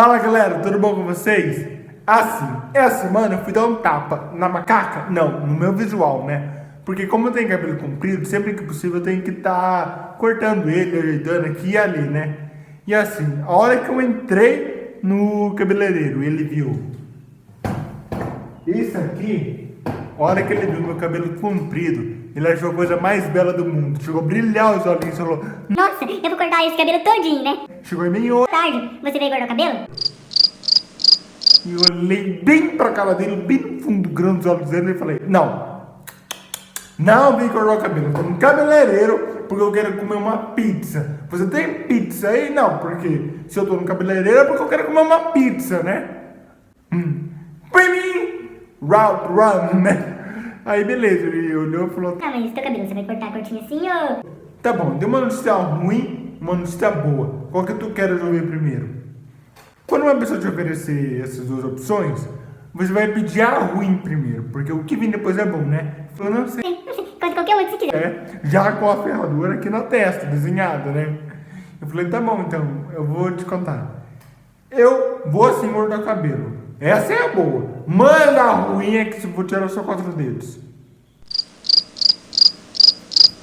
Fala galera, tudo bom com vocês? Assim, essa semana eu fui dar um tapa na macaca, não, no meu visual, né? Porque como eu tenho cabelo comprido, sempre que possível eu tenho que estar cortando ele, ajeitando aqui e ali, né? E assim, a hora que eu entrei no cabeleireiro, ele viu isso aqui, a hora que ele viu meu cabelo comprido, ele achou a coisa mais bela do mundo. Chegou a brilhar os olhinhos e falou: Nossa, eu vou cortar esse cabelo todinho, né? chegou em mim hoje. Tarde, você veio cortar o cabelo? E eu olhei bem pra cara dele, bem no fundo, grande dos olhos dele, e falei: não vem cortar o cabelo. Eu tô no cabeleireiro porque eu quero comer uma pizza. Você tem pizza aí? Não, porque se eu tô no cabeleireiro é porque eu quero comer uma pizza, né? Pra mim, round run, né? Aí beleza, ele olhou e falou: Ah, mas teu cabelo, você vai cortar curtinho assim ou... tá bom, deu uma notícia ruim, uma notícia boa. Qual que tu quer ouvir primeiro? Quando uma pessoa te oferecer essas duas opções, você vai pedir a ruim primeiro, porque o que vem depois é bom, né? Eu não sei. Não sei, conta qualquer um que você quiser. Já com a ferradura aqui na testa, desenhada, né? Eu falei: tá bom, então, eu vou te contar. Eu vou assim cortar o cabelo. Essa é a boa. Mas a ruim é que se eu vou tirar só 4 dedos.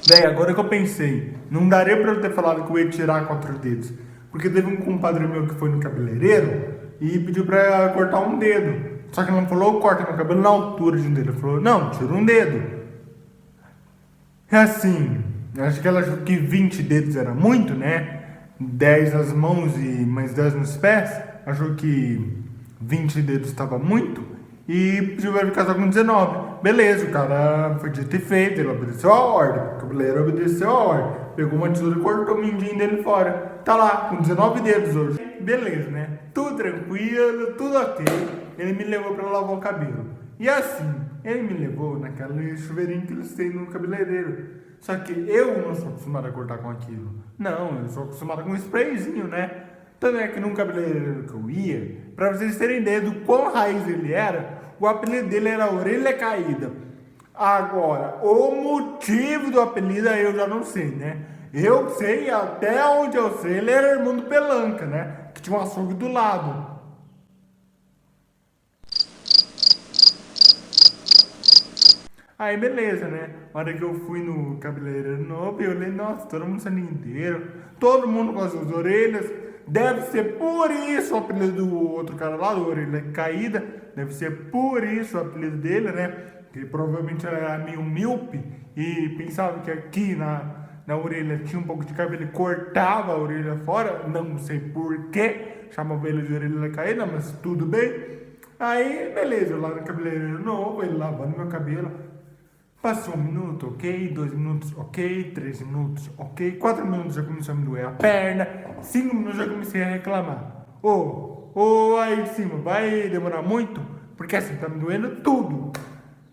Daí, agora que eu pensei, não daria pra eu ter falado que eu ia tirar 4 dedos. Porque teve um compadre meu que foi no cabeleireiro e pediu pra cortar um dedo. Só que ele não falou: corta meu cabelo na altura de um dedo. Ele falou: não, tira um dedo. É assim, acho que ela achou que 20 dedos era muito, né? 10 nas mãos e mais 10 nos pés. Achou que 20 dedos estava muito e pediu pra ele casar com 19. Beleza, o cara foi dito e feito, ele obedeceu a ordem. O cabeleireiro obedeceu a ordem. Pegou uma tesoura e cortou o mindinho dele fora. Tá lá, com 19 dedos hoje. Beleza, né? Tudo tranquilo, tudo ok. Ele me levou pra lavar o cabelo. E assim, ele me levou naquele chuveirinho que eles têm no cabeleireiro. Só que eu não sou acostumado a cortar com aquilo. Não, eu sou acostumado com um sprayzinho, né? Tanto é que num cabeleireiro que eu ia, pra vocês terem ideia do quão raiz ele era, o apelido dele era Orelha Caída. Agora, o motivo do apelido eu já não sei, né? Eu sei, até onde eu sei, ele era irmão do Pelanca, né? Que tinha um açougue do lado. Aí beleza, né? Na hora que eu fui no cabeleireiro novo, eu olhei: nossa, todo mundo sendo inteiro, todo mundo com as suas orelhas. Deve ser por isso o apelido do outro cara lá, do Orelha Caída. Deve ser por isso o apelido dele, né? Que provavelmente era meio míope e pensava que aqui na orelha tinha um pouco de cabelo e cortava a orelha fora. Não sei por que chamava ele de Orelha Caída, mas tudo bem. Aí beleza, eu lá no cabeleireiro novo, ele lavando meu cabelo. Passou 1 minuto, ok. 2 minutos, ok. 3 minutos, ok. 4 minutos já começou a me doer a perna. 5 minutos já comecei a reclamar. Ô, aí de cima, vai demorar muito? Porque assim, tá me doendo tudo.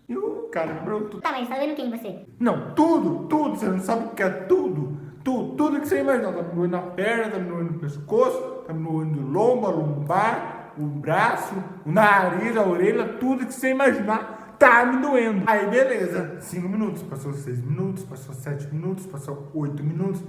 E o cara me perguntou: Tá, mas tá doendo quem você? não, tudo, você não sabe o que é tudo. Tudo que você imaginar. Tá me doendo a perna, tá me doendo o pescoço, tá me doendo o lombo, a lombar, o braço, o nariz, a orelha, tudo que você imaginar. Tá me doendo. Aí beleza, 5 minutos, passou 6 minutos, passou 7 minutos, passou 8 minutos,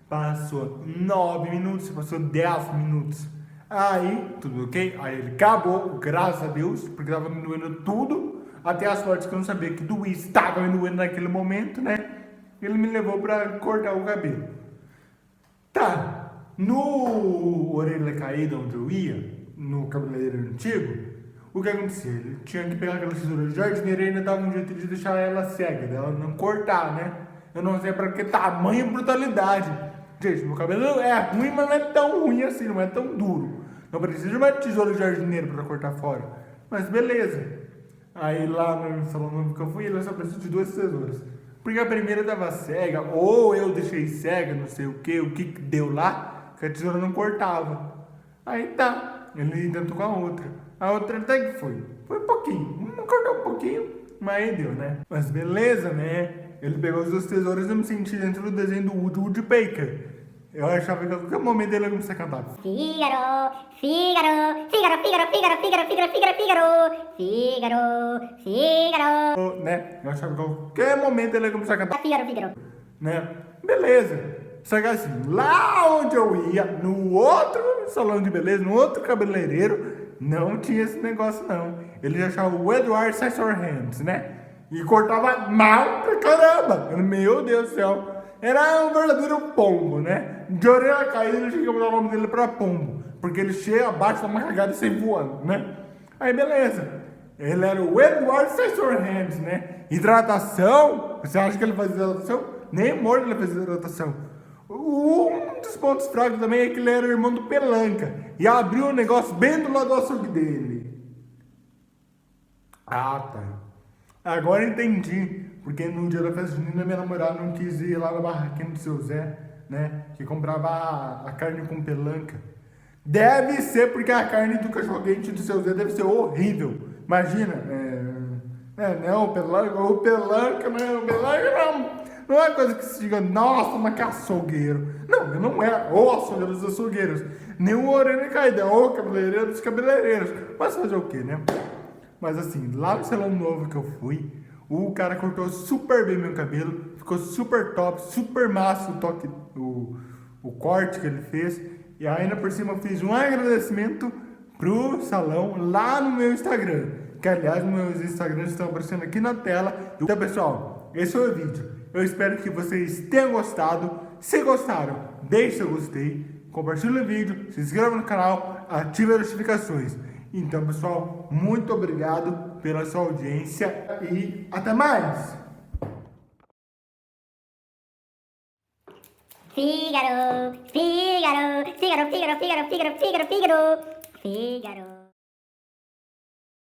passou 9 minutos, passou 10 minutos. Aí, tudo ok? Aí ele acabou, graças a Deus, porque tava me doendo tudo, até as partes que eu não sabia que doía, estava me doendo naquele momento, né? Ele me levou pra cortar o cabelo. Tá, no Orelha Caída, onde eu ia, no cabeleireiro antigo, o que acontecia? Ele tinha que pegar aquela tesoura de jardineiro e ainda dava um jeito de deixar ela cega, dela não cortar, né? Eu não sei pra que tamanha brutalidade. Gente, meu cabelo é ruim, mas não é tão ruim assim, não é tão duro. Não precisa de uma tesoura de jardineiro pra cortar fora. Mas beleza. Aí lá no salão novo que eu fui, ele só precisou de 2 tesouras. Porque a primeira tava cega, ou eu deixei cega, não sei o que deu lá, que a tesoura não cortava. Aí tá, ele tentou com a outra. A outra até que foi um pouquinho, cortou um pouquinho, mas aí deu, né? Mas beleza, né? Ele pegou as 2 tesouras e eu me senti dentro do desenho do Woodpecker. Eu achava que a qualquer momento ele ia começar a cantar: Fígaro, Fígaro, Fígaro, Fígaro, Fígaro, Fígaro, Fígaro, Fígaro, Fígaro, Fígaro, Fígaro, né? Eu achava que a qualquer momento ele ia começar a cantar, Fígaro, Fígaro. né? Beleza. Só que assim, lá onde eu ia, no outro salão de beleza, no outro cabeleireiro, não tinha esse negócio não. Ele achava o Edward Scissorhands, né? E cortava mal pra caramba. Meu Deus do céu. Era um verdadeiro pombo, né? De orelha caída, ele tinha que mudar o nome dele pra pombo. Porque ele chega abaixo, dá uma cagada e sai voando, né? Aí beleza. Ele era o Edward Scissorhands, né? Hidratação. Você acha que ele fazia hidratação? Nem morto ele fazia hidratação. Um dos pontos fracos também é que ele era irmão do Pelanca. E abriu um negócio bem do lado do açougue dele. Ah, tá. Agora entendi. Porque no dia da festa junina minha namorada não quis ir lá na barraquinha do seu Zé, né? Que comprava a carne com Pelanca. Deve ser porque a carne do cachorro-quente do seu Zé deve ser horrível. Imagina. Não, o Pelanca não é coisa que se diga, nossa, mas que açougueiro. Não, eu não é o açougueiro dos açougueiros. Nem o orelha caída, é o cabeleireiro dos cabeleireiros. Mas fazer o quê, né? Mas assim, lá no salão novo que eu fui, o cara cortou super bem meu cabelo, ficou super top, super massa o corte que ele fez. E ainda por cima eu fiz um agradecimento pro salão lá no meu Instagram. Que aliás, meus Instagrams estão aparecendo aqui na tela. Então pessoal, esse foi o vídeo. Eu espero que vocês tenham gostado. Se gostaram, deixe seu gostei, compartilhe o vídeo, se inscreva no canal, ative as notificações. Então pessoal, muito obrigado pela sua audiência e até mais! Fígaro, Fígaro, Fígaro, Fígaro, Fígaro, Fígaro, Fígaro, Fígaro, Fígaro.